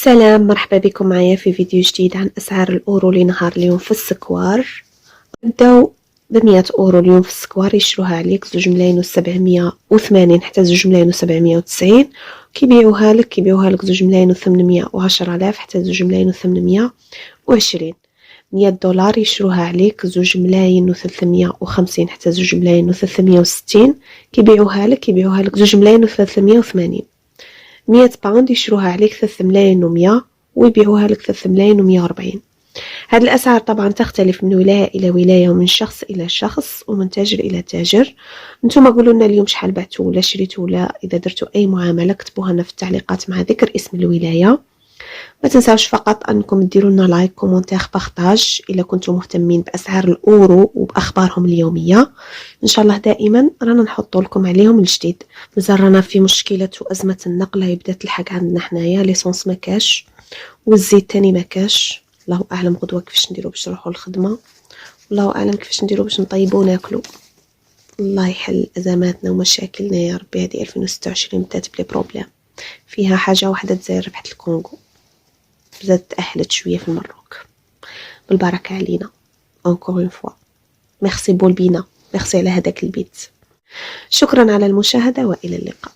سلام، مرحبا بكم معايا في فيديو جديد عن أسعار الأورو لنهار اليوم في السكوار. نبداو ب100 أورو اليوم في السكوار يشروها عليك 2,780 حتى 2,790. كيبيعوها لك 2,810,000 حتى 2,820. 100 دولار يشروها عليك 2,350 حتى 2,360. كيبيعوها لك 2,380. 100 باوند يشروها عليك 3,100 ويبيعوها لك 3,140. هذه الأسعار طبعا تختلف من ولاية إلى ولاية ومن شخص إلى شخص ومن تاجر إلى تاجر. انتم قولوا لنا اليوم شحال بعتوا ولا شريتوا، ولا إذا درتوا أي معاملة كتبوها لنا في التعليقات مع ذكر اسم الولاية. ما تنساوش فقط أنكم ديروا لنا لايك كومنتير بارطاج إذا كنتم مهتمين بأسعار الأورو وبأخبارهم اليومية. إن شاء الله دائما رانا نحط لكم عليهم الجديد. مازال رانا في مشكلة وأزمة النقل، هي بدات الحق عندنا حنايا، ليسونس ما كاش والزيت تاني ما كاش. الله أعلم غدوة كيفاش نديرو باش نروحو الخدمة، والله أعلم كيفاش نديرو باش نطيبو ناكلو. الله يحل أزماتنا ومشاكلنا يا ربي. هذه 2026 بدات بلي بروبليم، فيها حاجة واحدة تزاير ربحة الكونغو، بدات تأهلت شوية في المروك. بالبركة علينا encore une fois. ميرسي بولبينا، ميرسي على هداك البيت. شكرا على المشاهدة وإلى اللقاء.